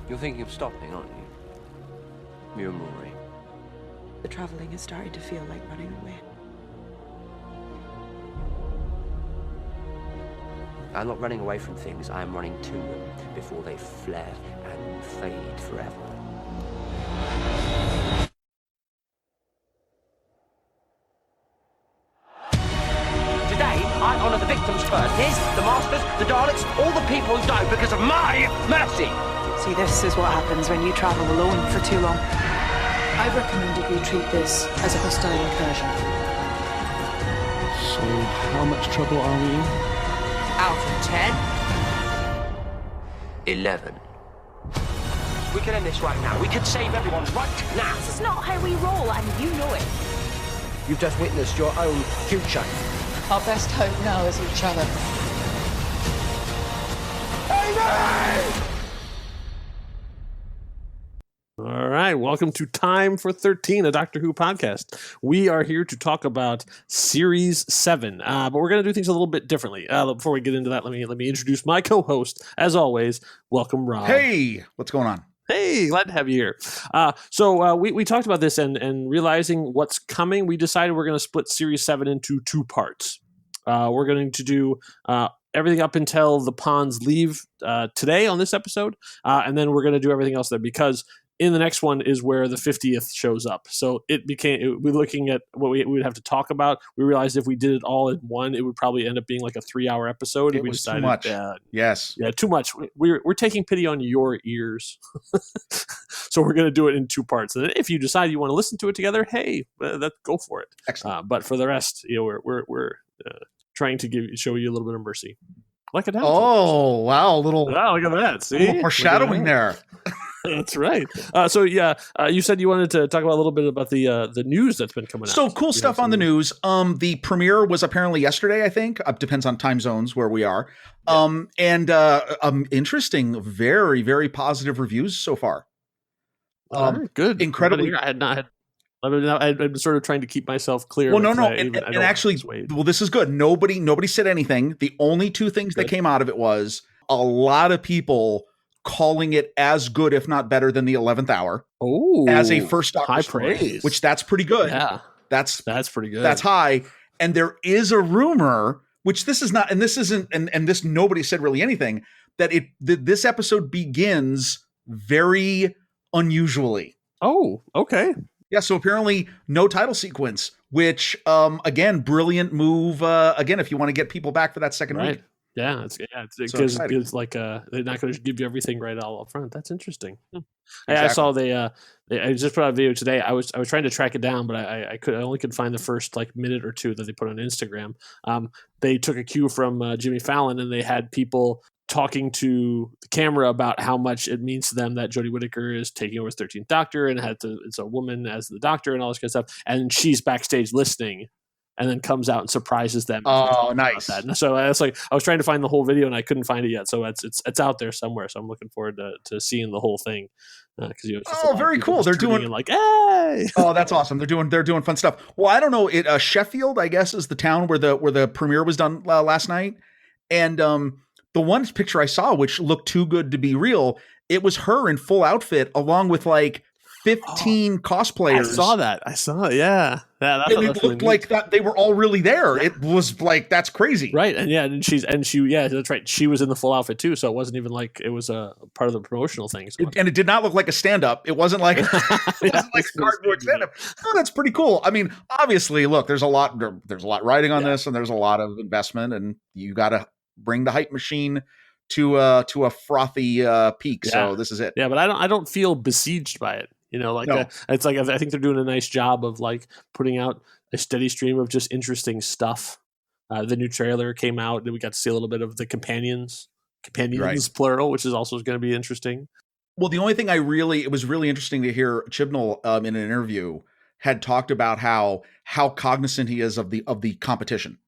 You're thinking of stopping, aren't you? You and Rory. The traveling is starting to feel like running away. I'm not running away from things, I am running to them before they flare and fade forever. Today, I honour the victims first. His, the Masters, the Daleks, all the people who died because of my mercy. See, this is what happens when you travel alone for too long. I've recommended we treat this as a hostile incursion. So, how much trouble are we in? Out of 10? 11. We can end this right now. We could save everyone right now. This is not how we roll, and you know it. You've just witnessed your own future. Our best hope now is each other. All right, welcome to Time for 13, a Doctor Who podcast. We are here to talk about Series 7, but we're going to do things a little bit differently. Before we get into that, let me introduce my co-host. As always, welcome, Rob. Hey, what's going on? Hey, glad to have you here. So we talked about this and realizing what's coming, we decided we're going to split Series 7 into two parts. We're going to do everything up until the Ponds leave today on this episode, and then we're going to do everything else there because in the next one is where the 50th shows up. So we're looking at what we would have to talk about. We realized if we did it all in one, it would probably end up being like a 3-hour episode. It was too much. Yes. Yeah, too much. We're taking pity on your ears. So we're going to do it in two parts. And if you decide you want to listen to it together, hey, go for it. Excellent. But for the rest, we're trying to show you a little bit of mercy. Like it. Oh, wow. Look at that. See? Foreshadowing there. That's right. You said you wanted to talk about a little bit about the news that's been coming out. So cool stuff on the news. The premiere was apparently yesterday, I think. Depends on time zones where we are. Yeah. Interesting, very, very positive reviews so far. Good. Incredibly. I've been sort of trying to keep myself clear. Well, no. And actually, this is good. Nobody said anything. The only two things that came out of it was a lot of people calling it as good, if not better, than the 11th Hour. Oh, as a first Doctor high story, praise. which that's pretty good. Yeah, that's pretty good. That's high. And there is a rumor, which this is not, and this isn't, and this nobody said really anything, that this episode begins very unusually. Oh, okay. Yeah. So apparently no title sequence, which again, brilliant move. Again, if you want to get people back for that second week. Yeah, it's like they're not going to give you everything right all up front. That's interesting. Exactly. I saw I just put out a video today. I was trying to track it down, but I only could find the first minute or two that they put on Instagram. They took a cue from Jimmy Fallon, and they had people talking to the camera about how much it means to them that Jodie Whittaker is taking over as 13th Doctor, and it's a woman as the Doctor and all this kind of stuff. And she's backstage listening, and then comes out and surprises them. Oh, nice! So it's I was trying to find the whole video and I couldn't find it yet. So it's out there somewhere. So I'm looking forward to seeing the whole thing. Very cool. They're doing hey! Oh, that's awesome. They're doing fun stuff. Well, I don't know. Sheffield, I guess, is the town where the premiere was done last night, and the one picture I saw, which looked too good to be real, it was her in full outfit along with 15 cosplayers. I saw it. Yeah. It looked really like that they were all really there. It was that's crazy. Right. And she, that's right. She was in the full outfit too. So it wasn't even it was a part of the promotional thing. And it did not look like a stand-up. It wasn't like, cardboard stand-up. Oh, that's pretty cool. I mean, obviously, look, there's a lot riding on this, and there's a lot of investment, and you got to bring the hype machine to a frothy peak. Yeah. So this is it. Yeah. But I don't feel besieged by it. No. It's I think they're doing a nice job of putting out a steady stream of just interesting stuff. The new trailer came out, and we got to see a little bit of the companions right. Plural, which is also going to be interesting. Well, the only thing it was really interesting to hear Chibnall in an interview had talked about how cognizant he is of the competition.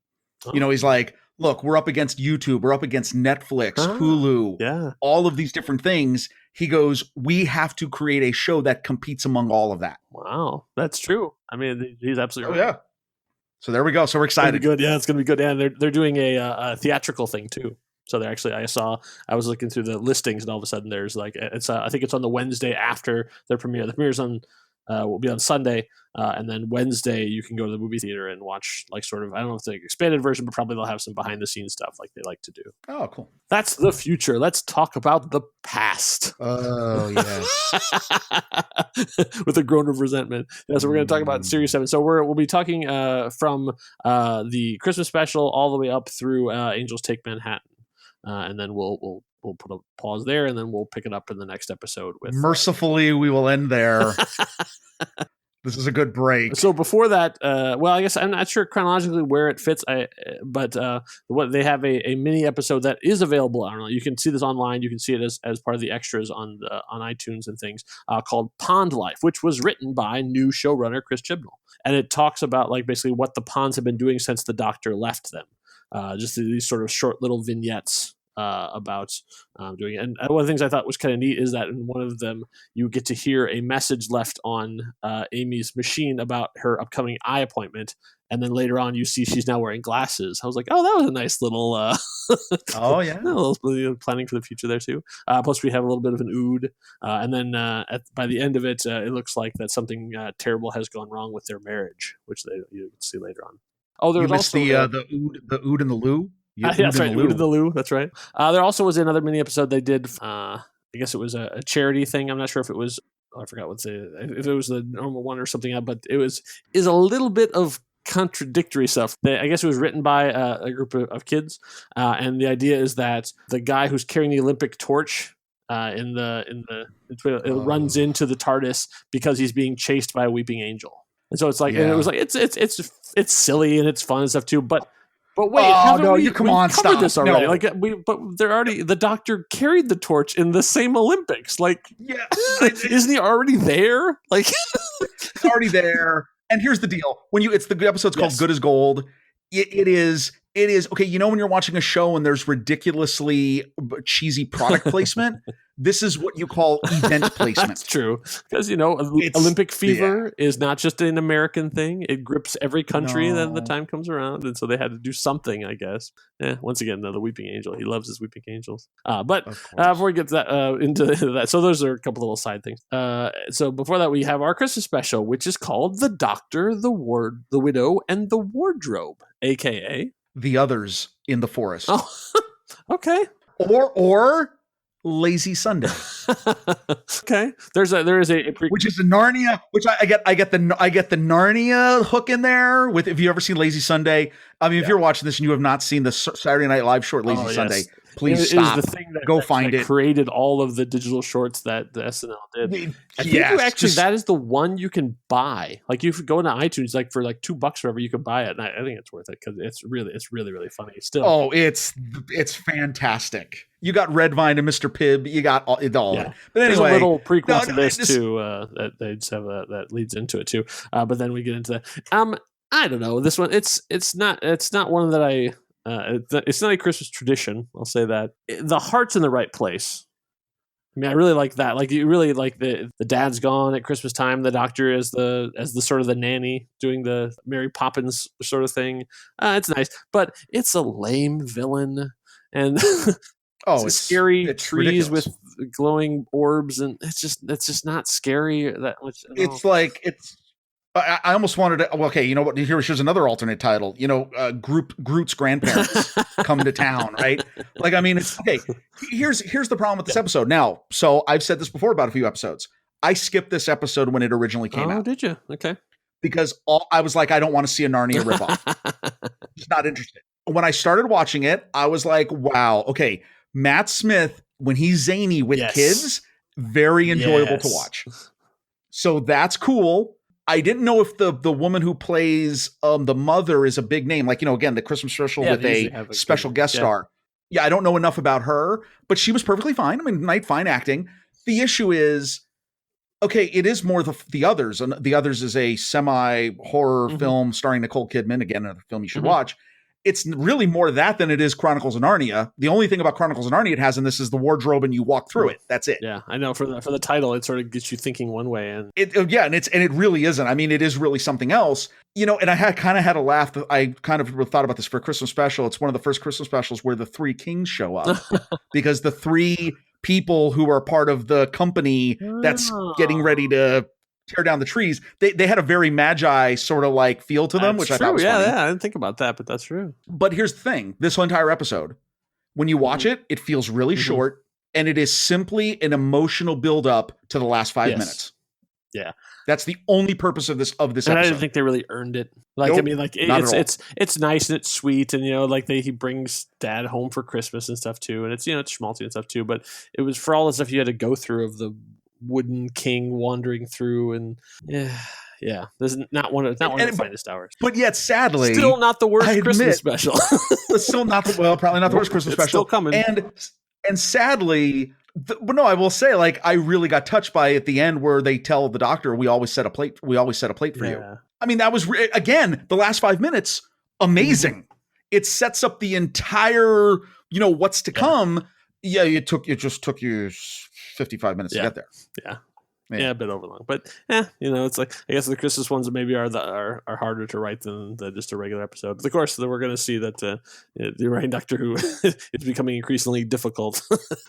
Oh. He's like, look, we're up against YouTube, we're up against Netflix, Hulu, all of these different things. He goes, we have to create a show that competes among all of that. Wow, that's true. I mean, he's absolutely right. Yeah. So there we go. So we're excited. It's gonna be good. Yeah, it's gonna be good. And they're doing a theatrical thing too. So they're actually, I was looking through the listings, and all of a sudden there's like, it's I think it's on the Wednesday after their premiere. The premiere's on will be on Sunday, and then Wednesday you can go to the movie theater and watch like sort of, I don't know if it's the expanded version, but probably they'll have some behind the scenes stuff like they like to do. Oh, cool. That's the future. Let's talk about the past. Oh, yes. With a groan of resentment. Yeah, so we're going to talk about Series 7. So we'll be talking from the Christmas special all the way up through Angels Take Manhattan. And then we'll put a pause there, and then we'll pick it up in the next episode. With mercifully, we will end there. This is a good break. So before that, well, I guess I'm not sure chronologically where it fits. But what they have a mini episode that is available. I don't know. You can see this online. You can see it as part of the extras on iTunes and things, called Pond Life, which was written by new showrunner Chris Chibnall, and it talks about like basically what the ponds have been doing since the Doctor left them. Just these sort of short little vignettes about doing it. And one of the things I thought was kind of neat is that in one of them, you get to hear a message left on Amy's machine about her upcoming eye appointment. And then later on, you see she's now wearing glasses. I was like, oh, that was a nice little... oh, yeah. A little planning for the future there, too. Plus, we have a little bit of an ood. And then by the end of it, it looks like that something terrible has gone wrong with their marriage, which you can see later on. Oh, there was also the ood and the loo. Yeah, that's right. Ood and the loo. That's right. There also was another mini episode they did. I guess it was a charity thing. I'm not sure if it was. I forgot if it was the normal one or something. But is a little bit of contradictory stuff. I guess it was written by a group of kids, and the idea is that the guy who's carrying the Olympic torch it runs into the TARDIS because he's being chased by a weeping angel. And so it's like, and it was like it's silly and it's fun and stuff too. But wait, come on, stop this already. No. Like but they're already, the Doctor carried the torch in the same Olympics. Like, yeah, isn't he already there? Like, he's already there. And here's the deal: the episode's called "Good as Gold." It is okay. You know when you're watching a show and there's ridiculously cheesy product placement. This is what you call event placement. That's true. Because, Olympic fever is not just an American thing. It grips every country that the time comes around. And so they had to do something, I guess. Once again, the Weeping Angel. He loves his Weeping Angels. But before we get to into that, so those are a couple little side things. So before that, we have our Christmas special, which is called The Doctor, the Widow, and the Wardrobe, a.k.a. The Others in the Forest. Oh, okay. Or Lazy Sunday. Okay, there is a which is the Narnia, which I get the Narnia hook in there with. If you ever seen Lazy Sunday, I mean, if you're watching this and you have not seen the Saturday Night Live short Lazy Sunday, please stop. Is the thing go find it. Created all of the digital shorts that the SNL did. I think that is the one you can buy. Like you go into iTunes, like for like $2 or whatever, you can buy it, and I think it's worth it because it's really really funny. Still, oh, it's fantastic. You got Red Vine and Mr. Pibb. You got all. Yeah. But anyway, there's a little prequel to this too. That they just have that leads into it too. But then we get into that. I don't know. This one, it's not one that I. It's not a Christmas tradition. I'll say that. The heart's in the right place. I mean, I really like that. Like, you really like the dad's gone at Christmas time. The Doctor as the sort of the nanny doing the Mary Poppins sort of thing. It's nice, but it's a lame villain and. Oh, it's scary trees ridiculous. With glowing orbs, and it's just not scary that much. I almost wanted to. Okay, you know what? Here's another alternate title. Groot's grandparents come to town, right? Like, I mean, it's okay. Here's the problem with this episode. Now, so I've said this before about a few episodes. I skipped this episode when it originally came out. Oh, did you? Okay. Because I was like, I don't want to see a Narnia ripoff. Just not interested. When I started watching it, I was like, wow, okay. Matt Smith, when he's zany with kids, very enjoyable to watch. So that's cool. I didn't know if the woman who plays the mother is a big name. Like, again, the Christmas special with a special guest star. Yeah, I don't know enough about her, but she was perfectly fine. I mean, fine acting. The issue is, okay, it is more the Others. And The Others is a semi-horror film starring Nicole Kidman. Again, another film you should watch. it's really more that than it is Chronicles of Narnia. The only thing about Chronicles of Narnia it has in this is the wardrobe, and you walk through it. That's it. Yeah, I know. For the title, it sort of gets you thinking one way, and it really isn't. I mean, it is really something else. And I kind of had a laugh. I kind of thought about this for a Christmas special. It's one of the first Christmas specials where the three kings show up because the three people who are part of the company that's getting ready to tear down the trees, they had a very Magi sort of like feel to them, which I thought was funny. Yeah, I didn't think about that, but that's true. But here's the thing. This whole entire episode, when you watch it feels really short, and it is simply an emotional build-up to the last 5 minutes. Yeah. That's the only purpose of this episode. I didn't think they really earned it. Like, nope, I mean, like it's nice and it's sweet, and like he brings dad home for Christmas and stuff too, and it's it's schmaltzy and stuff too. But it was for all the stuff you had to go through of the wooden king wandering through, and this is not one of the finest hours. But yet, sadly, still not the worst Christmas special. Still not probably not the worst Christmas special. Still coming, and sadly. But no, I will say, like, I really got touched by at the end where they tell the doctor, we always set a plate for you. I mean, that was again, the last 5 minutes, amazing. It sets up the entire, what's to come. Yeah. It just took you 55 minutes to get there. Yeah, a bit overlong, but it's like, I guess the Christmas ones maybe are harder to write than just a regular episode. But of course, we're going to see that the writing Doctor Who is becoming increasingly difficult.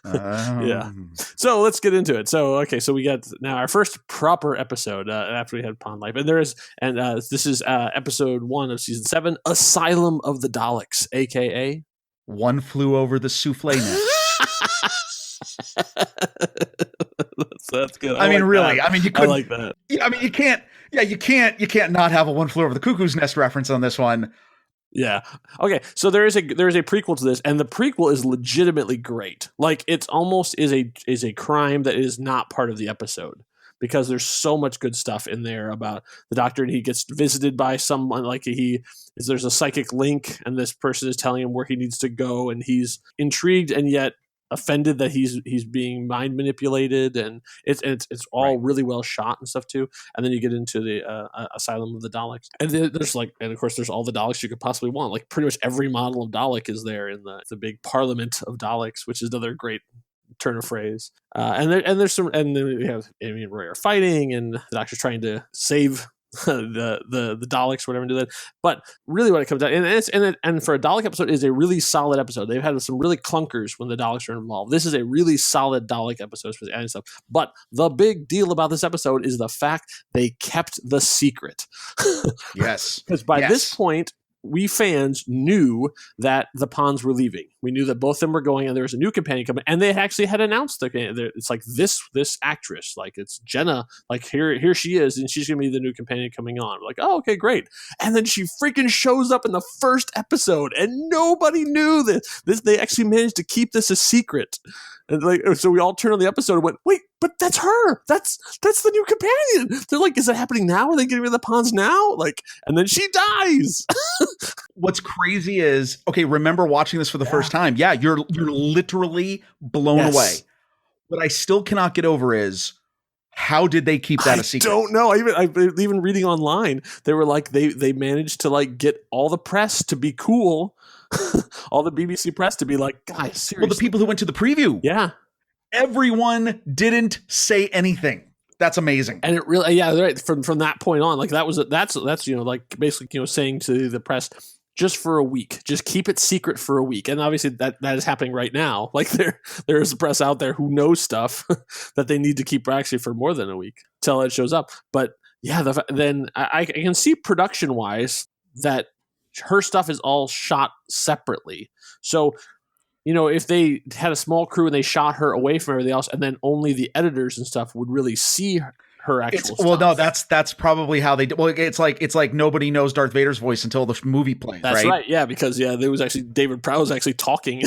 Yeah. So let's get into it. So we got now our first proper episode after we had Pond Life, and this is episode 1 of season 7, Asylum of the Daleks, aka One Flew Over the Souffle Nest. That's good. I mean, really. That. I mean, you could like that. Yeah, I mean, you can't. Yeah, you can't not have a One Flew Over the Cuckoo's Nest reference on this one. Yeah. Okay. So there is a prequel to this, and the prequel is legitimately great. Like, it's almost is a crime that is not part of the episode, because there's so much good stuff in there about the Doctor, and he gets visited by someone, like there's a psychic link, and this person is telling him where he needs to go, and he's intrigued and yet offended that he's being mind manipulated, and it's all really well shot and stuff too. And then you get into the Asylum of the Daleks, and of course there's all the Daleks you could possibly want. Like, pretty much every model of Dalek is there in the big Parliament of Daleks, which is another great turn of phrase. And then we have Amy and Roy are fighting, and the Doctor's trying to save the Daleks, whatever, and do that. But really, what it comes down, and for a Dalek episode, is a really solid episode. They've had some really clunkers when the Daleks are involved. This is a really solid Dalek episode for adding stuff. But the big deal about this episode is the fact they kept the secret. Yes, because by this point, we fans knew that the Ponds were leaving. We knew that both of them were going, and there was a new companion coming, and they actually had announced it's like this actress, like, it's Jenna, like, here she is, and she's gonna be the new companion coming on. We're like, oh, okay, great. And then she freaking shows up in the first episode, and nobody knew that they actually managed to keep this a secret. And so we all turned on the episode and went, wait, but that's her. That's the new companion. They're like, is that happening now? Are they getting rid of the Ponds now? Like, and then she dies. What's crazy is, okay, remember watching this for the first time. Yeah, you're literally blown away. What I still cannot get over is, how did they keep that a secret? I don't know. I even reading online, they were like, they managed to, like, get all the press to be cool. All the BBC press to be like, guys, seriously. Well, the people who went to the preview. Yeah. Everyone didn't say anything. That's amazing. And it really, right. From that point on, like, that's like, basically, saying to the press, just for a week, just keep it secret for a week. And obviously that is happening right now. Like, there's a press out there who knows stuff that they need to keep actually for more than a week till it shows up. But yeah, then I can see production wise that her stuff is all shot separately. So, if they had a small crew and they shot her away from everything else, and then only the editors and stuff would really see her actual stuff. Well, no, that's probably how they do. Well, it's like nobody knows Darth Vader's voice until the movie plays. That's right. Yeah, because there was actually David Prowse was actually talking.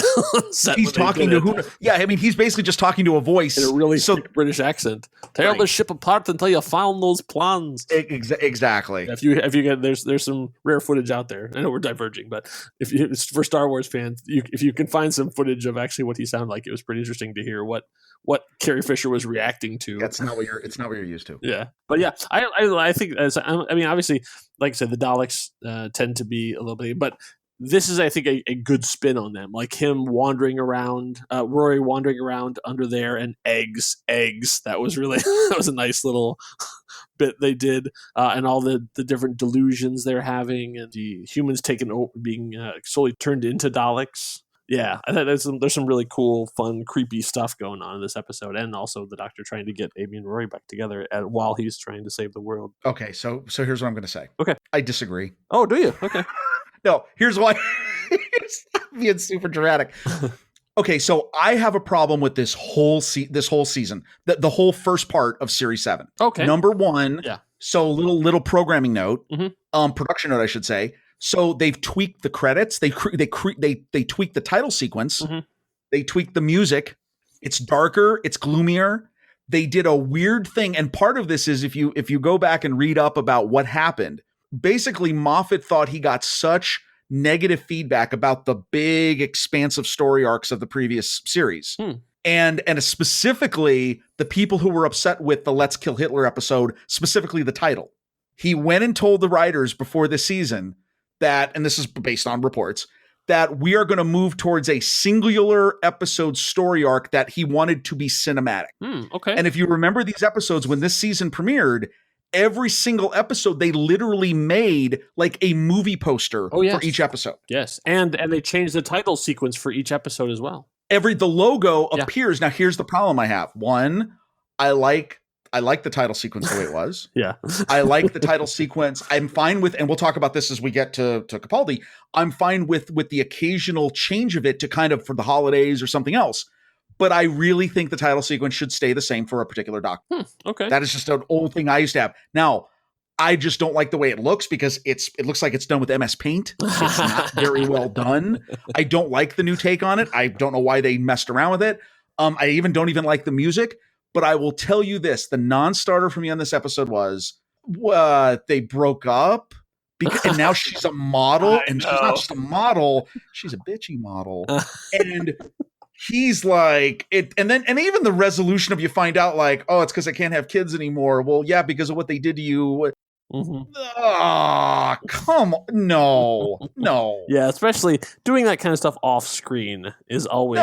He's talking to who? Yeah, I mean, he's basically just talking to a voice in a really British accent. Tear the ship apart until you found those plans. Exactly. If you get there's some rare footage out there. I know we're diverging, but for Star Wars fans, if you can find some footage of actually what he sounded like, it was pretty interesting to hear what Carrie Fisher was reacting to. It's not what you're used to. Yeah, but yeah, I think obviously, like I said, the Daleks tend to be a little bit, but this is, I think, a good spin on them. Like him wandering around, Rory wandering around under there, and eggs. That was really that was a nice little bit they did, and all the different delusions they're having, and the humans being slowly turned into Daleks. Yeah, I thought there's some really cool, fun, creepy stuff going on in this episode, and also the Doctor trying to get Amy and Rory back together while he's trying to save the world. Okay, so here's what I'm going to say. Okay, I disagree. Oh, do you? Okay. No, here's why. Being super dramatic. Okay, so I have a problem with this whole season, the whole first part of Series 7. Okay. Number one. Yeah. So little programming note, Mm-hmm. Production note, I should say. So they've tweaked the credits. They tweaked the title sequence. Mm-hmm. They tweaked the music. It's darker. It's gloomier. They did a weird thing, and part of this is if you go back and read up about what happened. Basically, Moffat thought he got such negative feedback about the big, expansive story arcs of the previous series. And specifically, the people who were upset with the Let's Kill Hitler episode, specifically the title. He went and told the writers before this season that, and this is based on reports, that we are going to move towards a singular episode story arc that he wanted to be cinematic. Okay. And if you remember these episodes, when this season premiered, every single episode, they literally made like a movie poster for each episode. Yes. And they changed the title sequence for each episode as well. The logo appears. Now, here's the problem I have. One, I like the title sequence the way it was. Yeah. I like the title sequence. I'm fine with, and we'll talk about this as we get to Capaldi. I'm fine with the occasional change of it to kind of for the holidays or something else. But I really think the title sequence should stay the same for a particular Doctor. Okay. That is just an old thing I used to have. Now, I just don't like the way it looks because it looks like it's done with MS Paint. It's not very well done. I don't like the new take on it. I don't know why they messed around with it. I don't even like the music. But I will tell you this: the non-starter for me on this episode was they broke up. And now she's a model, and she's not just a model; she's a bitchy model. And he's like it, and even the resolution of you find out like, oh, it's because I can't have kids anymore. Well, yeah, because of what they did to you. Come on, no. Yeah, especially doing that kind of stuff off screen is always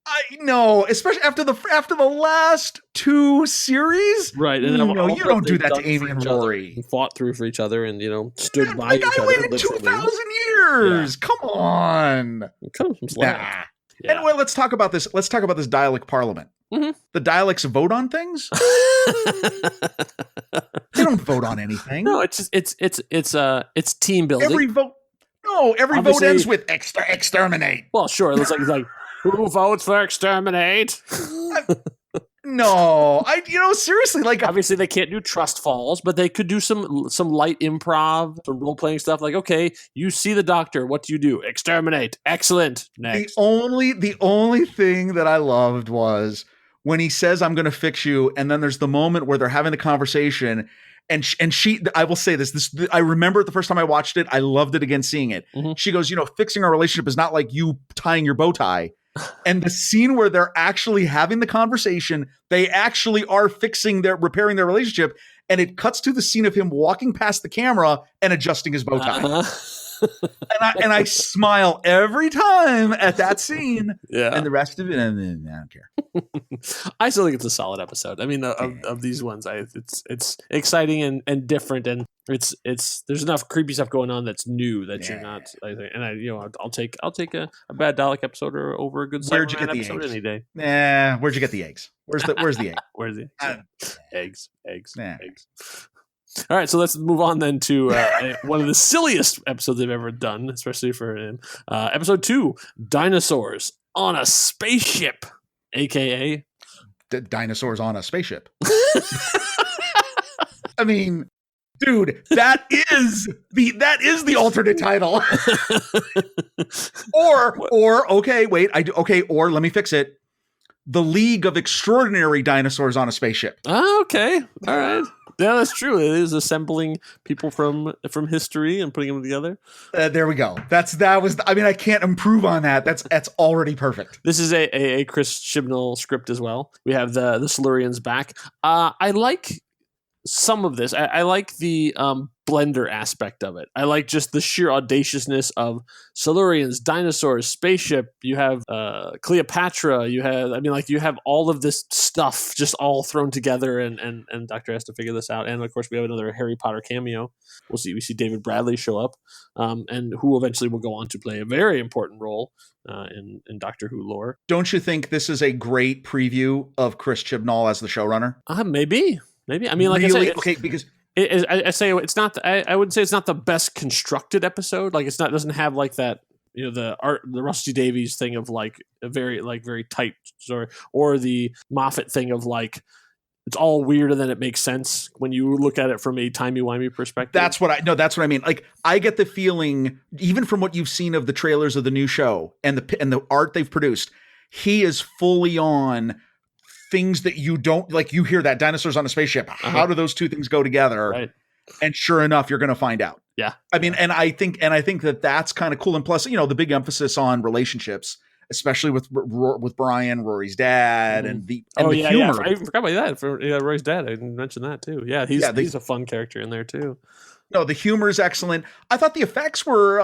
I know, especially after the last two series, right? And you don't do that to Amy and Rory. And fought through for each other, and stood by each other. I waited 2,000 years. Yeah. Come on, some slack. Yeah. Anyway, let's talk about this. Let's talk about this Dalek Parliament. The Daleks vote on things. They don't vote on anything. No, it's team building. Every vote ends with exterminate. Well, sure. It's like who votes for exterminate? No, seriously, like obviously they can't do trust falls, but they could do some light improv, some role playing stuff. Like, okay, you see the Doctor, what do? Exterminate. Excellent. Next. The only thing that I loved was when he says, "I'm going to fix you," and then there's the moment where they're having the conversation, and she. I will say this. I remember it the first time I watched it. I loved it again seeing it. She goes, fixing our relationship is not like you tying your bow tie. And the scene where they're actually having the conversation, they actually are repairing their relationship, and it cuts to the scene of him walking past the camera and adjusting his bow tie. And I smile every time at that scene. Yeah. And the rest of it, I don't care. I still think it's a solid episode. I mean, of these ones, it's exciting and different, and it's there's enough creepy stuff going on that's new that you're not. I think, and I'll take a bad Dalek episode over a good Cyberman episode any day. Nah, where'd you get the eggs? Where's the egg? Where's the eggs? Eggs. All right, so let's move on then to one of the silliest episodes they've ever done, especially for him. Episode 2, Dinosaurs on a Spaceship, a.k.a. Dinosaurs on a Spaceship. I mean, dude, that is the alternate title. or let me fix it. The League of Extraordinary Dinosaurs on a Spaceship. Oh, okay. All right. Yeah, that's true. It is assembling people from history and putting them together. There we go. I can't improve on that. That's already perfect. This is a Chris Chibnall script as well. We have the Silurians back. I like some of this. I like the blender aspect of it. I like just the sheer audaciousness of Silurians, dinosaurs, spaceship. You have Cleopatra. You have all of this stuff just all thrown together, and Doctor has to figure this out. And of course, we have another Harry Potter cameo. We see David Bradley show up, and who eventually will go on to play a very important role in Doctor Who lore. Don't you think this is a great preview of Chris Chibnall as the showrunner? Maybe. I mean, like really? I say, okay, because I say it's not. I wouldn't say it's not the best constructed episode. Like doesn't have like that. The Rusty Davies thing of like a very tight story, or the Moffat thing of like it's all weird and then it makes sense when you look at it from a timey-wimey perspective. That's what I mean. Like I get the feeling, even from what you've seen of the trailers of the new show and the art they've produced, he is fully on things that you don't like. You hear that dinosaurs on a spaceship. How do those two things go together? Right. And sure enough, you're going to find out. Yeah. I mean, and I think that that's kind of cool. And plus, the big emphasis on relationships, especially with Brian, Rory's dad, and the humor. Yeah. I forgot about that. For Rory's dad, I didn't mention that too. Yeah, he's a fun character in there too. No, the humor is excellent. I thought the effects were,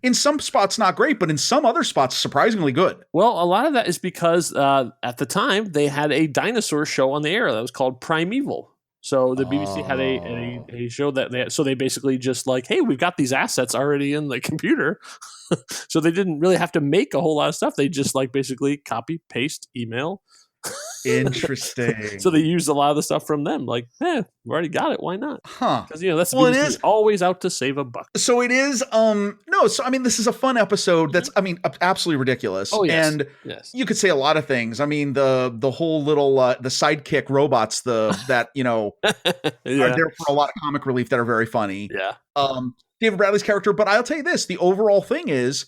in some spots not great, but in some other spots surprisingly good. Well, a lot of that is because at the time they had a dinosaur show on the air that was called Primeval. So the BBC had a show that they basically just like, hey, we've got these assets already in the computer. So they didn't really have to make a whole lot of stuff. They just like basically copy, paste, email. Interesting. So they used a lot of the stuff from them. Like, we already got it. Why not? Huh. Because that's BBC, it is always out to save a buck. So it is. So I mean, this is a fun episode. That's absolutely ridiculous. Oh yes. And you could say a lot of things. I mean, the whole little the sidekick robots that are there for a lot of comic relief that are very funny. Yeah. David Bradley's character, but I'll tell you this: the overall thing is,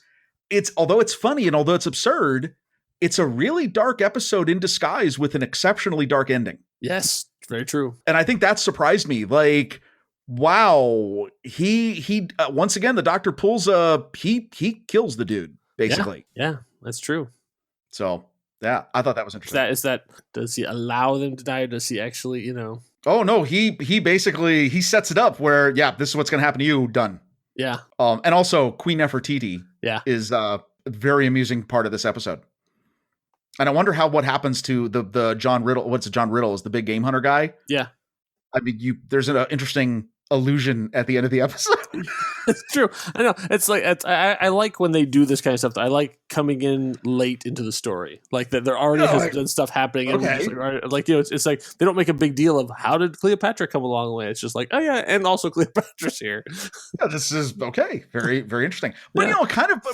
although it's funny and although it's absurd, it's a really dark episode in disguise with an exceptionally dark ending. Yes, very true. And I think that surprised me. Like, wow, he once again, the Doctor pulls he kills the dude basically. Yeah, that's true. So yeah, I thought that was interesting. Does he allow them to die? Or does he actually, Oh no, he basically he sets it up where this is what's going to happen to you. Done. Yeah. And also Queen Nefertiti. Is a very amusing part of this episode. And I wonder what happens to the John Riddle. What's John Riddle? Is the big game hunter guy? Yeah. I mean, there's an interesting allusion at the end of the episode. It's true. I know. It's like I like when they do this kind of stuff. I like coming in late into the story, like that there already has been stuff happening. Okay. It's like they don't make a big deal of how did Cleopatra come along the way. It's just like, oh yeah, and also Cleopatra's here. Yeah, this is okay. Very very interesting. But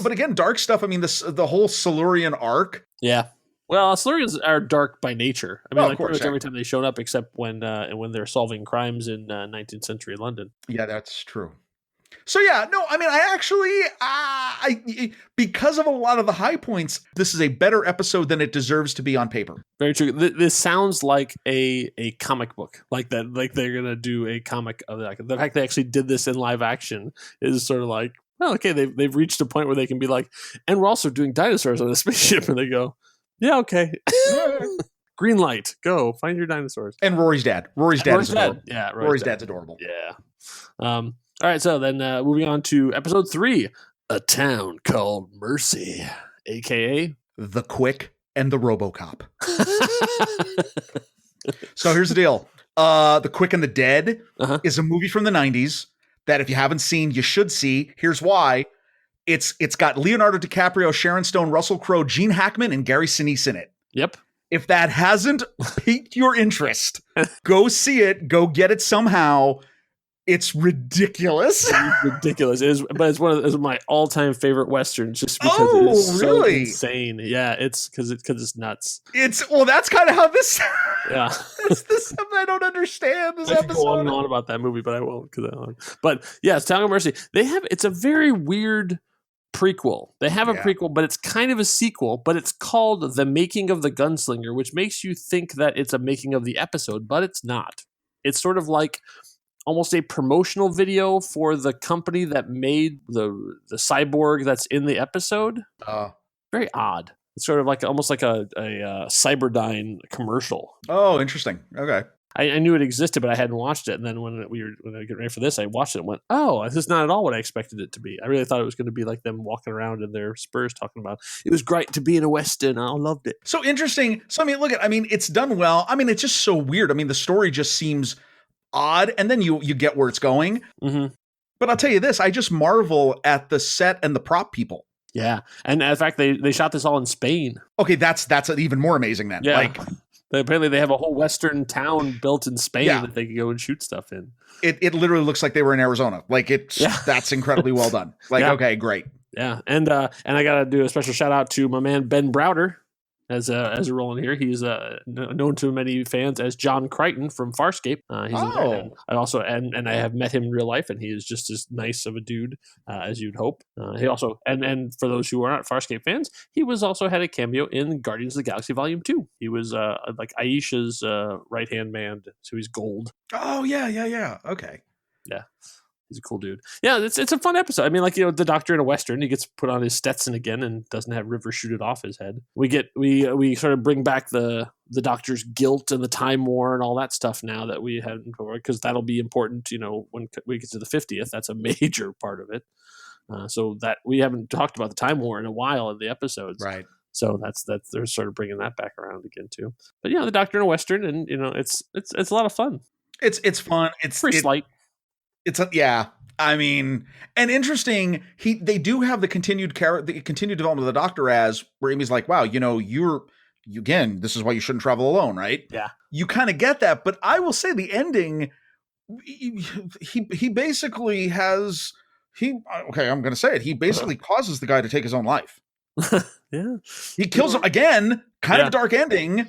but again, dark stuff. I mean, the whole Silurian arc. Yeah. Well, Silurians are dark by nature. I mean, pretty much every time they showed up, except when they're solving crimes in 19th century London. Yeah, that's true. So I mean, I because of a lot of the high points, this is a better episode than it deserves to be on paper. Very true. This sounds like a comic book, like that. Like they're gonna do a comic of that. The fact they actually did this in live action is sort of like, well, okay, they've reached a point where they can be like, and we're also doing dinosaurs on a spaceship, and they go, yeah, okay. Green light. Go find your dinosaurs. And Rory's dad. Rory's dad is adorable. Yeah, Rory's dad's adorable. Yeah. All right. So then moving on to episode 3, A Town Called Mercy, aka The Quick and the RoboCop. So here's the deal. The Quick and the Dead is a movie from the 90s that if you haven't seen, you should see. Here's why. It's got Leonardo DiCaprio, Sharon Stone, Russell Crowe, Gene Hackman, and Gary Sinise in it. Yep. If that hasn't piqued your interest, go see it. Go get it somehow. It's ridiculous. It's ridiculous. But it's one of my all-time favorite westerns, just because it is so insane. Yeah, it's because it's nuts. That's kind of how this. Yeah, this stuff I don't understand. This episode. Go on and on about that movie, but I won't. But yeah, it's Town of Mercy. It's a very weird prequel. They have a prequel, but it's kind of a sequel. But it's called The Making of the Gunslinger, which makes you think that it's a making of the episode, but it's not. It's sort of like almost a promotional video for the company that made the cyborg that's in the episode. Very odd. It's sort of like almost like a Cyberdyne commercial. Oh, interesting. Okay. I knew it existed, but I hadn't watched it. And then when I get ready for this, I watched it and went, oh, this is not at all what I expected it to be. I really thought it was going to be like them walking around in their Spurs talking about, it was great to be in a Western. I loved it. So interesting. So, it's done well. It's just so weird. The story just seems odd. And then you get where it's going. Mm-hmm. But I'll tell you this, I just marvel at the set and the prop people. Yeah. And in fact, they shot this all in Spain. Okay, that's even more amazing then. Yeah. Like, apparently they have a whole Western town built in Spain that they can go and shoot stuff in. It literally looks like they were in Arizona. Like that's incredibly well done. Like, okay, great. Yeah. And I got to do a special shout out to my man, Ben Browder, as a role in here. He's known to many fans as John Crichton from Farscape. He's in there. I also and I have met him in real life, and he is just as nice of a dude as you'd hope. He also and for those who are not Farscape fans, he was also had a cameo in Guardians of the Galaxy Volume 2. He was like Aisha's right hand man, so he's gold. Oh yeah. Okay. Yeah. He's a cool dude. Yeah, it's a fun episode. The Doctor in a Western, he gets put on his Stetson again and doesn't have River shoot it off his head. We sort of bring back the Doctor's guilt and the Time War and all that stuff now that we had before, because that'll be important. When we get to the 50th, that's a major part of it. So that we haven't talked about the Time War in a while in the episodes, right? So that's they're sort of bringing that back around again too. But the Doctor in a Western, and it's a lot of fun. It's fun. It's pretty slight. And interesting. They do have the continued development of the Doctor where Amy's like, wow, again, this is why you shouldn't travel alone, right? Yeah. You kind of get that, but I will say the ending, he basically has, I'm going to say it. He basically causes the guy to take his own life. Yeah. He kills him again, kind of a dark ending.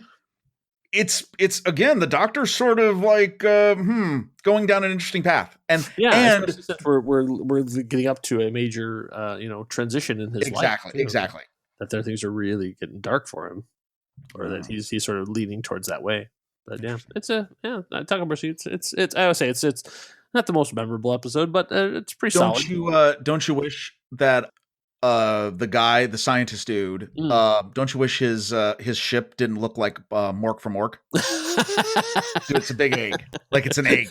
It's again, the Doctor's sort of like going down an interesting path, and we're getting up to a major transition in his life. Exactly. That their things are really getting dark for him, or that he's sort of leaning towards that way. But Talking Pursuit. It's I would say it's not the most memorable episode, but it's pretty solid. Don't you wish that the guy, the scientist dude, don't you wish his ship didn't look like Mork from Ork? Dude, it's a big egg. Like it's an egg.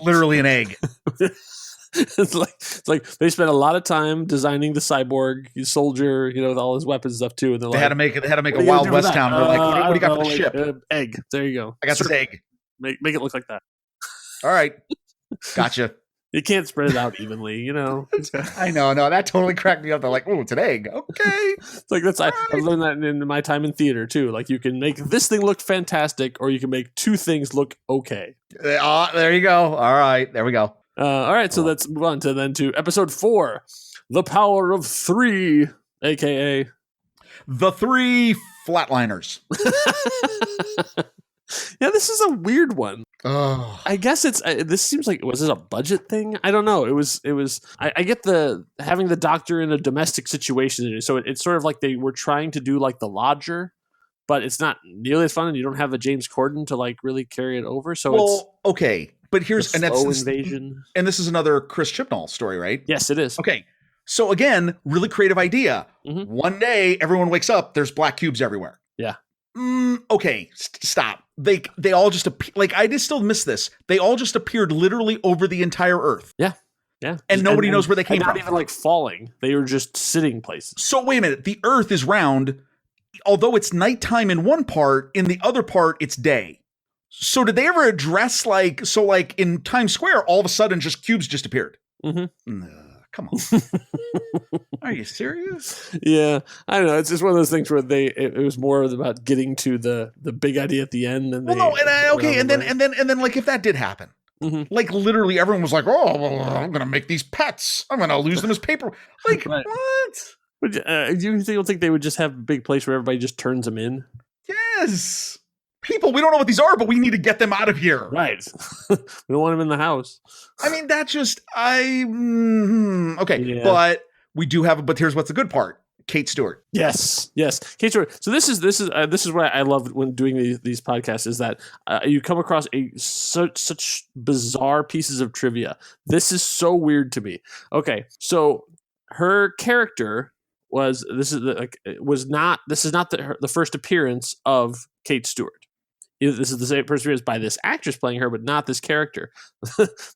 Literally an egg. It's like they spent a lot of time designing the cyborg soldier, with all his weapons stuff too. And they had to make a Wild West town. They're like, what do you got for the ship? Egg. There you go. I got this egg. Make it look like that. All right. Gotcha. You can't spread it out evenly, I know. No, that totally cracked me up. They're like, "Oh, it's an egg." Okay, it's like that's. Right. I learned that in my time in theater too. Like you can make this thing look fantastic, or you can make two things look okay. There you go. All right, there we go. All right, so let's move on to episode 4, The Power of 3, aka the 3 Flatliners. Yeah, this is a weird one. Oh. I guess this seems like, was this a budget thing? I don't know. It was. I get having the Doctor in a domestic situation, so it's sort of like they were trying to do like The Lodger, but it's not nearly as fun, and you don't have a James Corden to like really carry it over. So okay, but here's invasion, and this is another Chris Chibnall story, right? Yes, it is. Okay, so again, really creative idea. Mm-hmm. One day, everyone wakes up. There's black cubes everywhere. Yeah. Okay, stop. They all just like I just still miss this. They all just appeared literally over the entire Earth. Yeah, yeah, and nobody knows where they came from. Not even like falling; they were just sitting places. So wait a minute. The Earth is round, although it's nighttime in one part. In the other part, it's day. So did they ever address like in Times Square? All of a sudden, just cubes just appeared. Mm-hmm. Come on. Are you serious? Yeah, I don't know. It's just one of those things where it was more about getting to the big idea at the end. And then like if that did happen, mm-hmm. like literally everyone was like, "Oh, well, I'm gonna make these pets. I'm gonna lose them as paper." Like right. What? But, you don't think they would just have a big place where everybody just turns them in? Yes. People, we don't know what these are, but we need to get them out of here. Right. We don't want them in the house. I mean, that just, okay. Yeah. But we do have, but here's what's the good part. Kate Stewart. Yes. Kate Stewart. So this is what I love when doing these podcasts is that you come across such bizarre pieces of trivia. This is so weird to me. Okay. So her character this is not the first appearance of Kate Stewart. this is the same perseverance by this actress playing her, but not this character.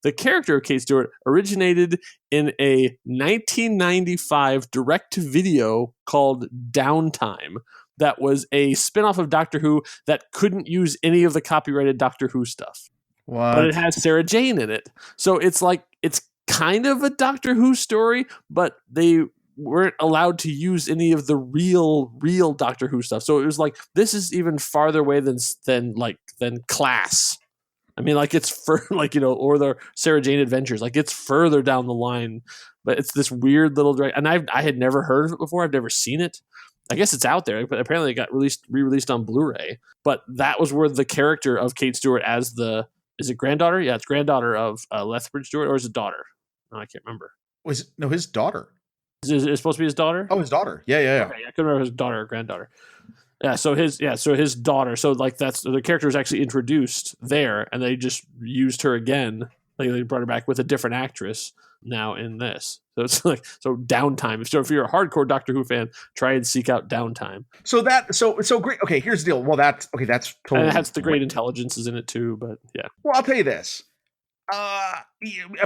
The character of Kate Stewart originated in a 1995 direct-to-video called Downtime that was a spinoff of Doctor Who that couldn't use any of the copyrighted Doctor Who stuff. What? But it has Sarah Jane in it. So it's kind of a Doctor Who story, but they weren't allowed to use any of the real Doctor Who stuff. So it was like, this is even farther away than Class. I mean, like, it's for or the Sarah Jane Adventures. Like, it's further down the line, but it's this weird little and I had never heard of it before. I've never seen it. I guess it's out there, but apparently it got re-released on Blu-ray. But that was where the character of Kate Stewart as is it granddaughter? Yeah, it's granddaughter of Lethbridge Stewart, or is it daughter? No, I can't remember. His daughter. Is it supposed to be his daughter? Oh, his daughter. Yeah. Okay, I couldn't remember his daughter or granddaughter. So his daughter. So like the character was actually introduced there, and they just used her again. Like they brought her back with a different actress now in this. So it's Downtime. So if you're a hardcore Doctor Who fan, try and seek out Downtime. So great. Okay, here's the deal. Well, that's totally. And it has the Great Intelligence is in it too. But yeah. Well, I'll tell you this. I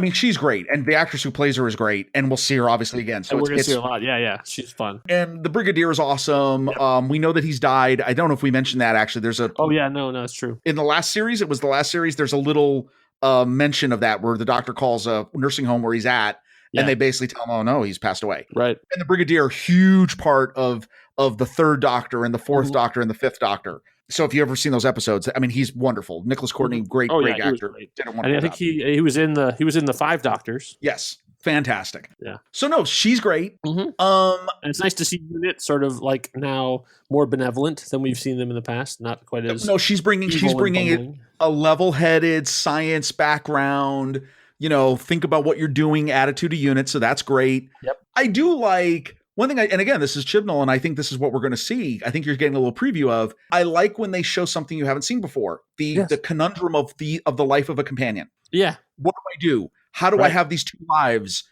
mean, she's great, and the actress who plays her is great, and we'll see her obviously again. So we're gonna see her a lot. Yeah, she's fun. And the Brigadier is awesome. Yep. We know that he's died. I don't know if we mentioned that actually. There's a. Oh yeah, no, it's true. In the last series, it was the last series. There's a little mention of that where the doctor calls a nursing home where he's at, and they basically tell him, "Oh no, he's passed away." Right. And the Brigadier, huge part of the third Doctor and the fourth Doctor and the fifth Doctor. So if you've ever seen those episodes, I mean, he's wonderful. Nicholas Courtney, great actor. Great. Did a wonderful job. I think he was in the Five Doctors. Yes, fantastic. Yeah. So no, she's great. Mm-hmm. And it's nice to see Unit sort of like now more benevolent than we've seen them in the past. Not quite as she's bringing a level-headed science background. Think about what you're doing attitude to Unit. So that's great. Yep. I do like. One thing, and again, this is Chibnall, and I think this is what we're going to see. I think you're getting a little preview of. I like when they show something you haven't seen before. The conundrum of the life of a companion. Yeah. What do I do? How do I have these two lives?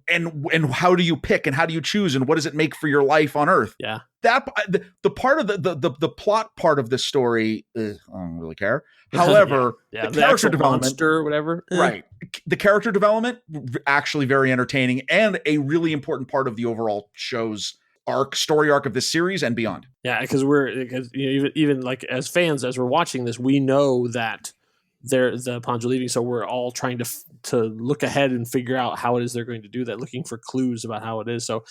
And how do you pick? And how do you choose? And what does it make for your life on Earth? Yeah. That the part of the plot part of this story, I don't really care. However, the character development monster or whatever, right? The character development actually very entertaining and a really important part of the overall show's story arc of this series and beyond. Yeah, because even like as fans, as we're watching this, we know that the Pons are leaving, so we're all trying to look ahead and figure out how it is they're going to do that, looking for clues about how it is. So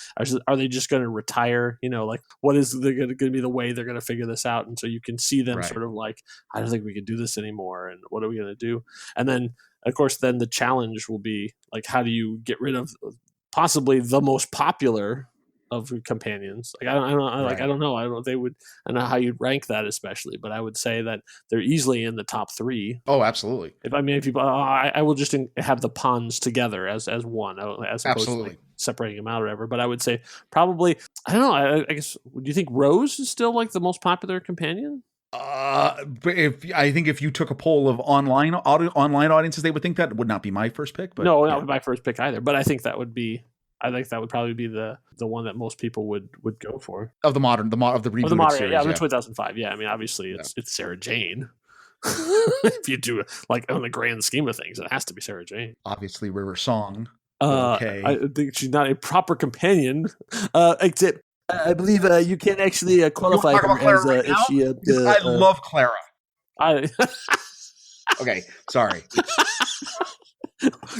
are they just going to retire? Like what is going to be the way they're going to figure this out? And so you can see them sort of like, I don't think we can do this anymore, and what are we going to do? And then of course then the challenge will be like, how do you get rid of possibly the most popular of companions? Like I don't know. I don't know how you'd rank that, especially, but I would say that they're easily in the top 3. Oh, absolutely. I will just have the Pons together as one, as opposed to like separating them out or whatever. But I would say probably, I don't know. I guess, do you think Rose is still like the most popular companion? But if you took a poll of online audiences, they would think that would not be my first pick. But no, not my first pick either. But I think that would be. I think that would probably be the one that most people would go for of the rebooted series. Yeah, the 2005. Yeah, I mean, obviously it's Sarah Jane. If you do like on the grand scheme of things, it has to be Sarah Jane. Obviously, River Song. Okay, I think she's not a proper companian. Except I believe you can't actually qualify her as right if she. I love Clara. Okay, sorry.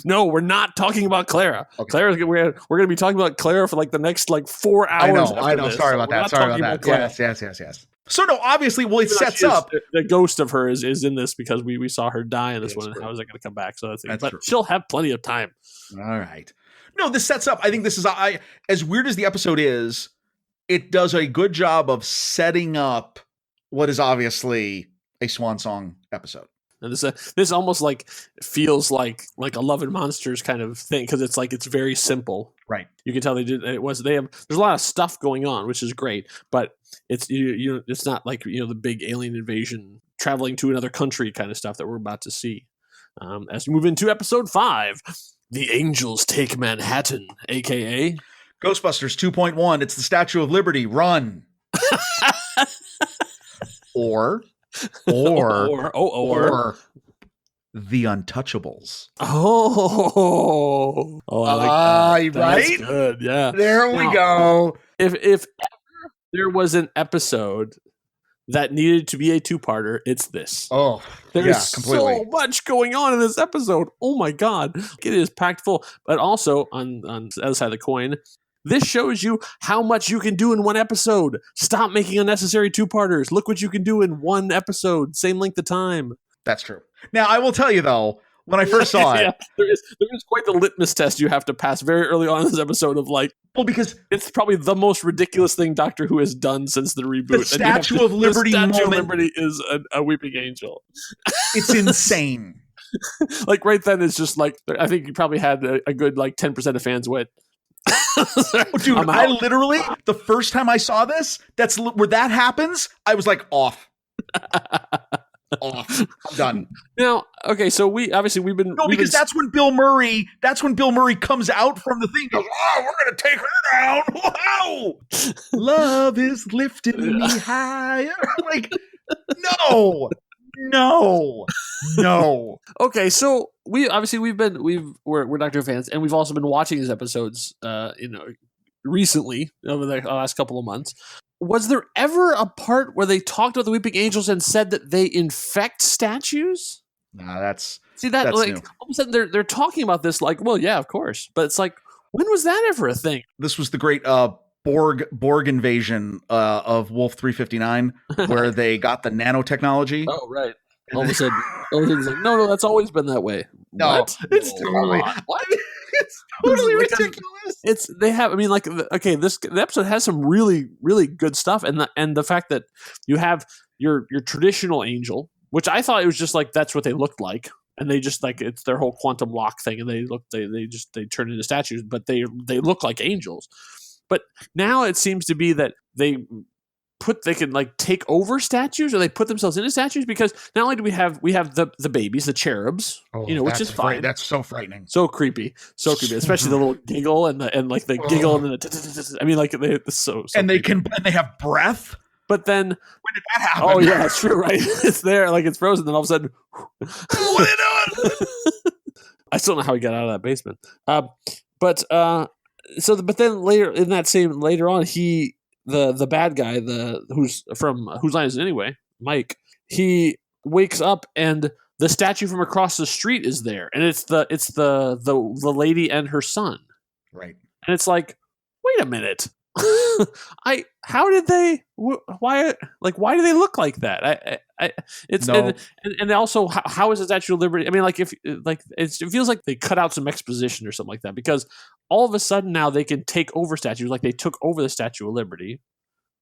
No, we're not talking about Clara. Okay. Clara's we're going to be talking about Clara for like the next 4 hours. I know. Sorry about that. Yes. So no, obviously, it sets up the ghost of her is in this because we saw her die in this one. And how is that going to come back? So that's true. She'll have plenty of time. All right. No, this sets up. I think this is as weird as the episode is. It does a good job of setting up what is obviously a swan song episode. And this almost like feels like a Love and Monsters kind of thing because it's very simple. Right. You can tell there's a lot of stuff going on, which is great, but it's it's not like the big alien invasion traveling to another country kind of stuff that we're about to see. As we move into episode 5, The Angels Take Manhattan, aka Ghostbusters 2.1. It's the Statue of Liberty. Run. Or or the Untouchables. Oh, I like that. Right? That's good. Yeah. There we go. If ever there was an episode that needed to be a two-parter, it's this. Oh, there's completely. so much going on in this episode. Oh my god, it is packed full. But also on the other side of the coin, this shows you how much you can do in one episode. Stop making unnecessary two-parters. Look what you can do in one episode, same length of time. That's true. Now, I will tell you, though, when I first saw it... there is quite the litmus test you have to pass very early on in this episode of like... Well, because... It's probably the most ridiculous thing Doctor Who has done since the reboot. The Statue of Liberty moment... The Statue of Liberty is a weeping angel. It's insane. Like, right then, it's just like... I think you probably had a good, like, 10% of fans went... Dude, I literally... The first time I saw this, that's where that happens, I was like, off. Off. I'm done. Now, okay, so we've been that's when Bill Murray comes out from the thing and goes, oh, we're gonna take her down. Wow. Love is lifting me higher. Like, no. Okay, so we're Doctor Who fans, and we've also been watching these episodes recently over the last couple of months. Was there ever a part where they talked about the Weeping Angels and said that they infect statues? Nah, that's like new. All of a sudden they're talking about this like, well, yeah, of course, but it's like, when was that ever a thing? This was the great Borg invasion of Wolf 359, where they got the nanotechnology. Oh, right. All of a sudden, it's like, no, that's always been that way. No, what? It's totally what? It's totally ridiculous. The episode has some really, really good stuff, and the fact that you have your traditional angel, which I thought it was just like that's what they looked like, and they just like it's their whole quantum lock thing, and they turn into statues, but they look like angels. But now it seems to be that they can like take over statues, or they put themselves into statues, because not only do we have the babies, the cherubs, which is fine. That's so frightening, so creepy, especially the little giggle and the giggle and the I mean, like it's so and they creepy. and they have breath. But then when did that happen? Oh yeah, that's true, right? It's there, like it's frozen. Then all of a sudden, what are you doing? I still don't know how he got out of that basement. But then later on, he. The bad guy, who's from Whose Line Is It Anyway, Mike, he wakes up and the statue from across the street is there, and it's the lady and her son, right? And it's like, wait a minute, why do they look like that? And also how is the Statue of Liberty? I mean, like it feels like they cut out some exposition or something like that, because all of a sudden now they can take over statues, like they took over the Statue of Liberty.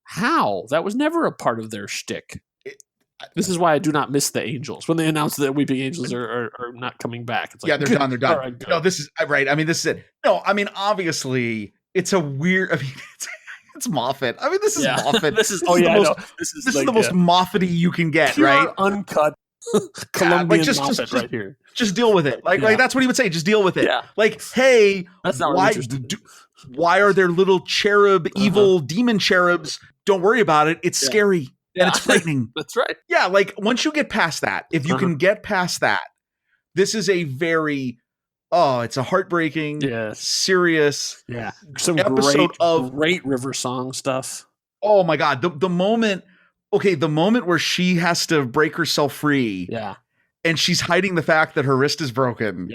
How? That was never a part of their shtick. This is why I do not miss the Angels when they announce that Weeping Angels are not coming back. It's like, they're done. They're done. Right, no, this is right. I mean, this is it. No, I mean, obviously, it's a weird. I mean, it's Moffat. I mean, this is Moffat. This is the most Moffat-y you can get, pure right? Uncut Colombian Moffat right here. Just deal with it. Like that's what he would say. Just deal with it. Yeah. Like, hey, that's not why are there little cherub, evil demon cherubs? Don't worry about it. It's scary and it's frightening. That's right. Yeah, like once you get past that, if you can get past that, this is a very it's a heartbreaking, serious, some episode great River Song stuff. Oh my god, the moment where she has to break herself free, and she's hiding the fact that her wrist is broken,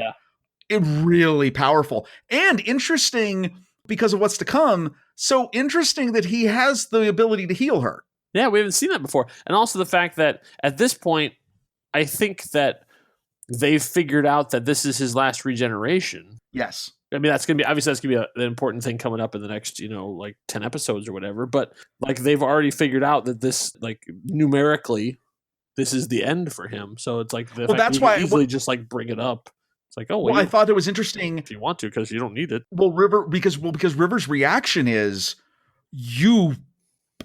it really powerful and interesting because of what's to come. So interesting that he has the ability to heal her. Yeah, we haven't seen that before, and also the fact that at this point, I think that they've figured out that this is his last regeneration. Yes. I mean, that's going to be an important thing coming up in the next, like 10 episodes or whatever. But like they've already figured out that this, like numerically, this is the end for him. So it's like that's why easily just like bring it up. It's like, I thought it was interesting if you want to, because you don't need it. Well, because River's reaction is, you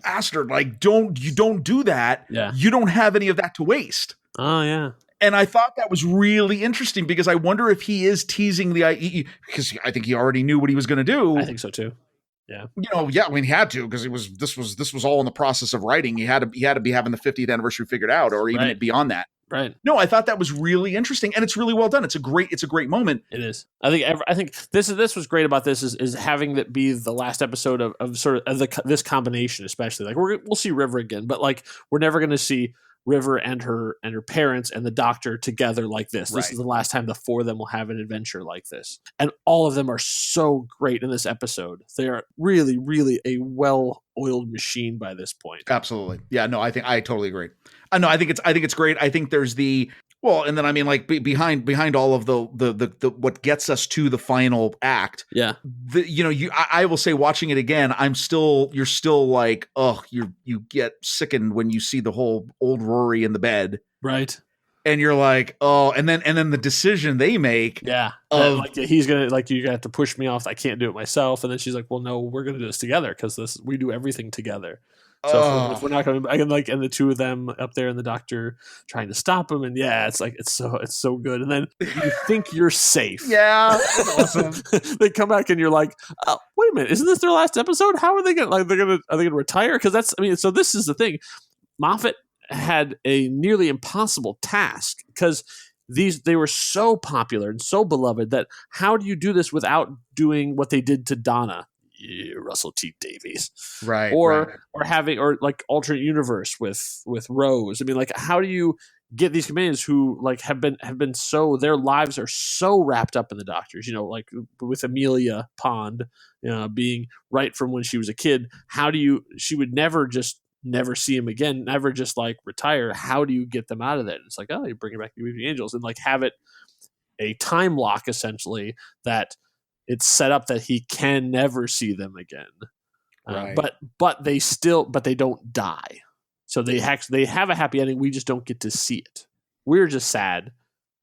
bastard, like don't do that. Yeah. You don't have any of that to waste. Oh yeah. And I thought that was really interesting, because I wonder if he is teasing because I think he already knew what he was going to do. I think so too. Yeah. I mean, he had to, because this was all in the process of writing. He had to be having the 50th anniversary figured out, or even beyond that. Right. No, I thought that was really interesting, and it's really well done. It's a great moment. It is. I think this was great about this is having that be the last episode of sort of this combination, especially like we'll see River again, but like we're never going to see River and her parents and the doctor together like this. This is the last time the four of them will have an adventure like this. And all of them are so great in this episode. They are really, really a well-oiled machine by this point. Absolutely. Yeah, no, I totally agree. No, I think it's great. I think there's and then I mean, like behind all of the what gets us to the final act. Yeah. I will say, watching it again, you're still like, oh, you get sickened when you see the whole old Rory in the bed. Right. And you're like, oh, and then the decision they make. Yeah. He's going to, like, you have to push me off. I can't do it myself. And then she's like, well, no, we're going to do this together because we do everything together. So if we're not coming back, and the two of them up there and the doctor trying to stop him, and it's so good. And then you think you're safe. Yeah, that's awesome. They come back and you're like, oh, wait a minute, isn't this their last episode? How are they gonna are they gonna retire? Because so this is the thing. Moffat had a nearly impossible task because they were so popular and so beloved that how do you do this without doing what they did to Donna? Russell T Davies, right? Or having like alternate universe with Rose. I mean, like, how do you get these companions who like have been so, their lives are so wrapped up in the Doctors? Like with Amelia Pond, being right from when she was a kid. She would never see him again, never just like retire. How do you get them out of that? It's like, oh, you bring it back to the Angels and like have it a time lock essentially that. It's set up that he can never see them again, right. But they don't die, so they have a happy ending. We just don't get to see it. We're just sad,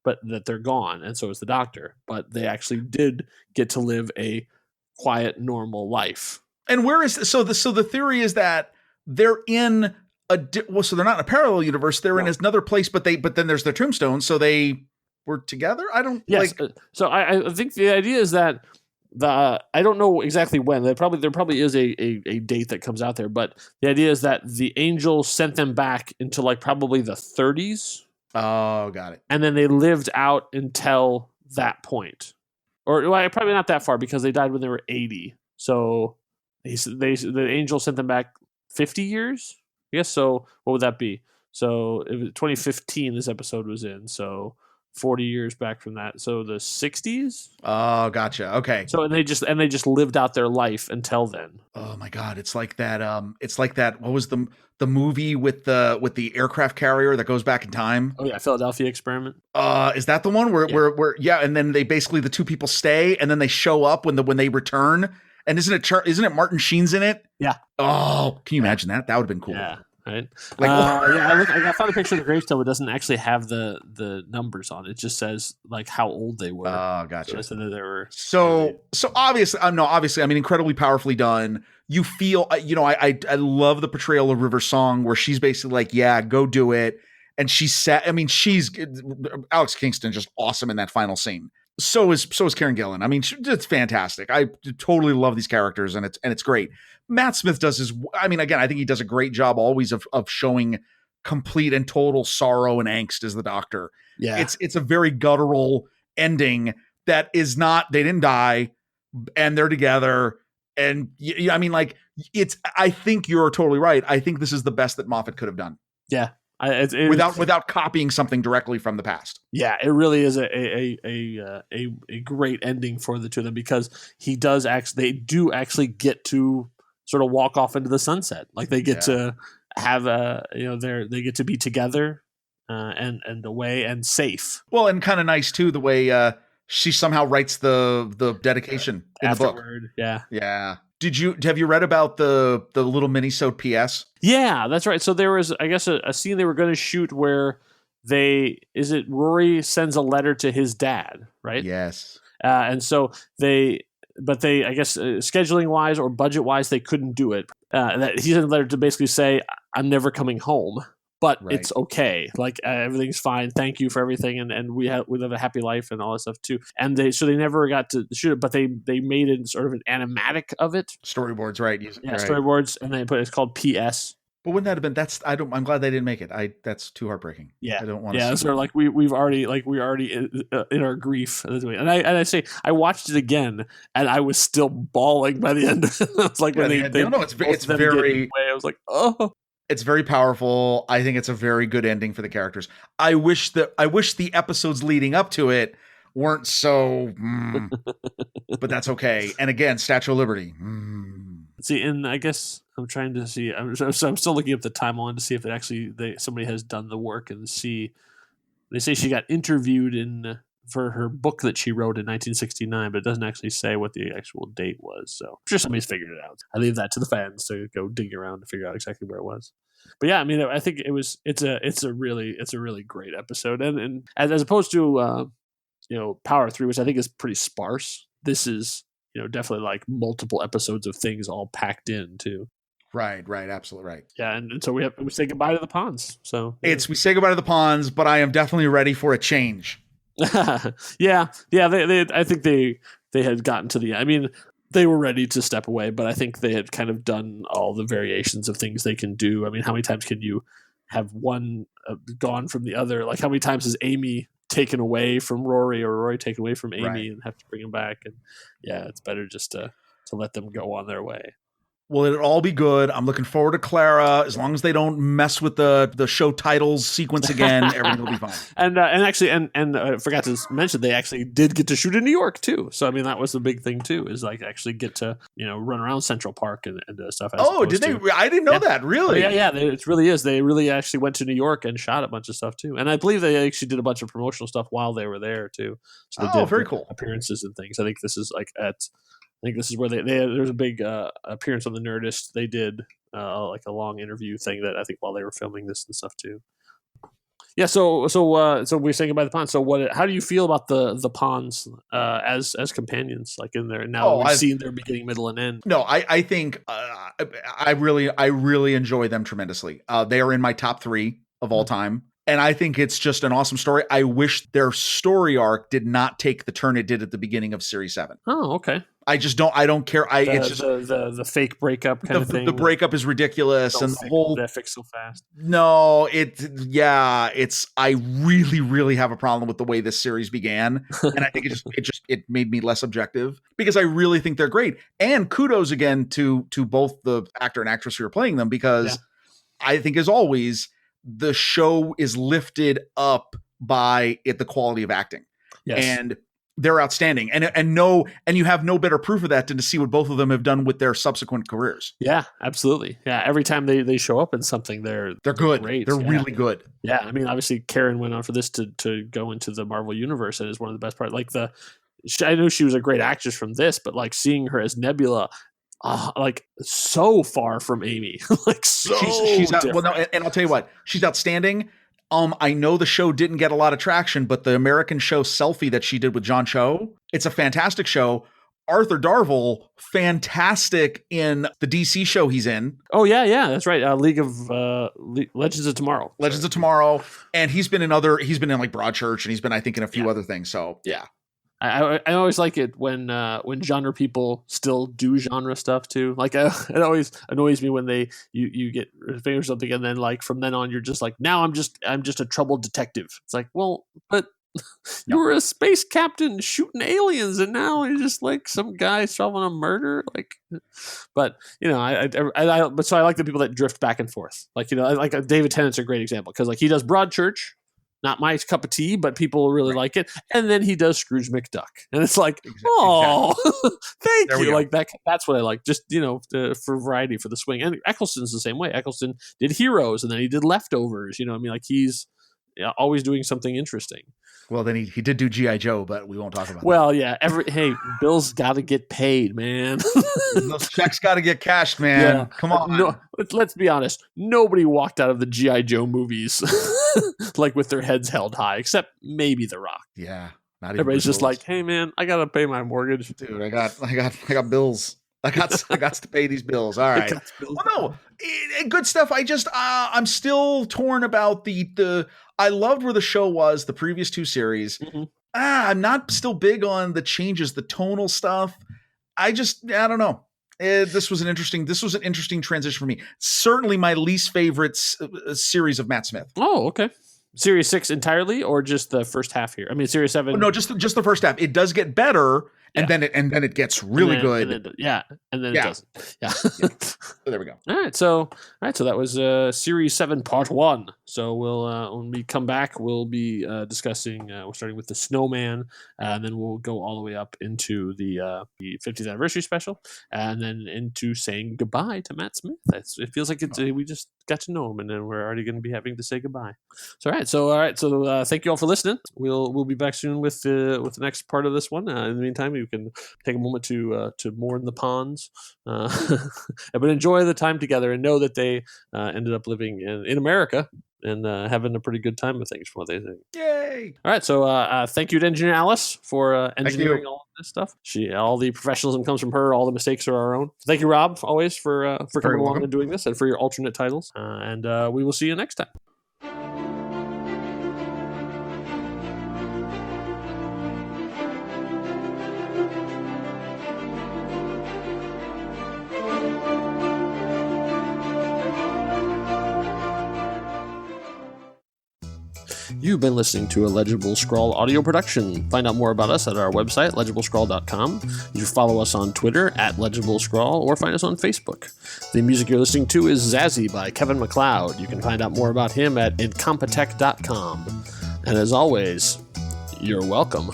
but that they're gone, and so is the Doctor. But they actually did get to live a quiet, normal life. And where is so the theory is that they're in so they're not in a parallel universe. They're in another place, but then there's their tombstone, so they. We're together. I don't. Yes. So I think the idea is that I don't know exactly when. There probably is a date that comes out there, but the idea is that the Angels sent them back into like probably the 30s. Oh, got it. And then they lived out until that point, or probably not that far because they died when they were 80. So the Angels sent them back 50 years. I guess so. What would that be? So it was 2015. This episode was in. So. 40 years back from that, so the 60s. Oh, gotcha. Okay. So and they just lived out their life until then. Oh my God, it's like that. What was the movie with the aircraft carrier that goes back in time? Oh yeah, Philadelphia Experiment. Is that the one where and then they basically the two people stay and then they show up when they return, and isn't it Martin Sheen's in it? Yeah. Oh, can you imagine that? That would have been cool. Yeah. Right. I found a picture of the gravestone. It doesn't actually have the numbers on it. It just says like how old they were. Oh, gotcha. So they were. So obviously, I mean, incredibly powerfully done. You feel, I love the portrayal of River's song where she's basically like, yeah, go do it. And she's sad. I mean, Alex Kingston just awesome in that final scene. So is Karen Gillan. I mean, it's fantastic. I totally love these characters, and it's great. Matt Smith does again, I think he does a great job always of showing complete and total sorrow and angst as the Doctor. Yeah. It's a very guttural ending that is not, they didn't die and they're together. And I mean, like, I think you're totally right. I think this is the best that Moffat could have done. Yeah. Without copying something directly from the past. Yeah, it really is a great ending for the two of them because they do actually get to sort of walk off into the sunset. Like they get to have they get to be together and away and safe. Well, and kind of nice too the way she somehow writes the dedication in afterward. The book. Yeah. Yeah. Have you read about the little mini-sode PS? Yeah, that's right. So there was, I guess, a scene they were going to shoot where Rory sends a letter to his dad, right? Yes. And so I guess, scheduling wise or budget wise, they couldn't do it. That he sent a letter to basically say, I'm never coming home. but it's okay. Like everything's fine. Thank you for everything, and we live a happy life and all that stuff too. And they never got to shoot it, but they made it sort of an animatic of it. Storyboards, right? Storyboards, and they put it's called PS. But wouldn't that have been? I'm glad they didn't make it. That's too heartbreaking. Yeah, I don't want to. Yeah, sort of like we're already in our grief. And I say I watched it again, and I was still bawling by the end. It's like when it's very. I was like, oh. It's very powerful. I think it's a very good ending for the characters. I wish the episodes leading up to it weren't so, but that's okay. And again, Statue of Liberty. See, and I guess I'm trying to see. I'm still looking up the timeline to see if somebody has done the work and see. They say she got interviewed for her book that she wrote in 1969, but it doesn't actually say what the actual date was. So I'm sure somebody's figured it out. I leave that to the fans to go dig around to figure out exactly where it was. But yeah, I mean, I think it's a really great episode, and as opposed to Power 3, which I think is pretty sparse. This is definitely like multiple episodes of things all packed in too. Right, absolutely right. Yeah, and so we say goodbye to the Ponds. So we say goodbye to the Ponds, but I am definitely ready for a change. yeah. I think they had gotten to the. I mean, they were ready to step away, but I think they had kind of done all the variations of things they can do. I mean, how many times can you have one gone from the other? Like, how many times is Amy taken away from Rory or Rory taken away from Amy and have to bring him back? And yeah, it's better just to let them go on their way. Well, it'll all be good. I'm looking forward to Clara. As long as they don't mess with the show titles sequence again, everything will be fine. And I forgot to mention, they actually did get to shoot in New York too. So I mean, that was the big thing too, is like actually get to run around Central Park and stuff. Oh, did they? I didn't know that. Really? Yeah. It really is. They really actually went to New York and shot a bunch of stuff too. And I believe they actually did a bunch of promotional stuff while they were there too. So they did very cool appearances and things. I think this is like I think this is where there's a big appearance on the Nerdist. They did like a long interview thing that I think while they were filming this and stuff too. Yeah, so we're saying goodbye to the Ponds. So how do you feel about the Ponds as companions, like in there now? We've seen their beginning, middle, and end. No, I think I really enjoy them tremendously. They are in my top 3 of all time. And I think it's just an awesome story. I wish their story arc did not take the turn it did at the beginning of Series 7. Oh, okay. I don't care. It's just the fake breakup kind of thing. The breakup is ridiculous, and the whole that fix so fast. No, I really have a problem with the way this series began, and I think it made me less objective because I really think they're great. And kudos again to both the actor and actress who are playing them, because I think, as always, the show is lifted up by the quality of acting. Yes. And they're outstanding. And you have no better proof of that than to see what both of them have done with their subsequent careers. Yeah, absolutely. Yeah. Every time they show up in something, they're good. Great. They're really good. Yeah. I mean, obviously Karen went on for this to go into the Marvel universe, and is one of the best parts. Like I know she was a great actress from this, but like seeing her as Nebula, like so far from Amy, like so she's well, no, and I'll tell you what, she's outstanding. I know the show didn't get a lot of traction, but the American show Selfie that she did with John Cho, it's a fantastic show. Arthur Darvill, fantastic in the DC show he's in. Oh yeah, that's right. League of Legends of Tomorrow. Legends of Tomorrow, and he's been in like Broadchurch, and he's been, I think, in a few other things. So yeah. I always like it when genre people still do genre stuff too. Like it always annoys me when you get famous or something, and then like from then on you're just like, now I'm just a troubled detective. It's like, well, but you were a space captain shooting aliens, and now you're just like some guy solving a murder. Like, but but so I like the people that drift back and forth. Like like David Tennant's a great example, because like he does Broadchurch. Not my cup of tea, but people really like it. And then he does Scrooge McDuck. And it's like, thank you. Like that's what I like. Just, for variety, for the swing. And Eccleston's the same way. Eccleston did Heroes, and then he did Leftovers. I mean, like he's always doing something interesting. Well, then he did do G.I. Joe, but we won't talk about that. Well, yeah. Hey, Bill's got to get paid, man. Those checks got to get cashed, man. Yeah. Come on. No, let's be honest. Nobody walked out of the G.I. Joe movies like with their heads held high, except maybe The Rock. Yeah. Everybody's just like, hey, man, I got to pay my mortgage. Dude, I got bills. I got to pay these bills. All right. Well, no, good stuff. I'm still torn about the. I loved where the show was, the previous 2 series. Mm-hmm. I'm not still big on the changes, the tonal stuff. I don't know. This was an interesting transition for me. Certainly my least favorite series of Matt Smith. Oh, okay. Series 6 entirely, or just the first half here? I mean, Series 7. Oh, no, just the first half. It does get better, and then it gets really good. And then it doesn't. Yeah. So there we go. All right. So that was Series 7 Part 1. So we'll when we come back, we'll be discussing. We're starting with the Snowman, and then we'll go all the way up into the 50th anniversary special, and then into saying goodbye to Matt Smith. It feels like we just got to know him, and then we're already going to be having to say goodbye. So all right. So thank you all for listening. We'll be back soon with the next part of this one. In the meantime, you can take a moment to mourn the ponds, but enjoy the time together, and know that they ended up living in America and having a pretty good time with things from what they think. Yay! All right, so thank you to Engineer Alice for engineering all of this stuff. All the professionalism comes from her. All the mistakes are our own. Thank you, Rob, always for coming along and doing this, and for your alternate titles. And we will see you next time. You've been listening to a Legible Scroll audio production. Find out more about us at our website, legiblescrawl.com. You can follow us on Twitter at Legible Scroll, or find us on Facebook. The music you're listening to is Zazzy by Kevin MacLeod. You can find out more about him at incompetech.com. And as always, you're welcome.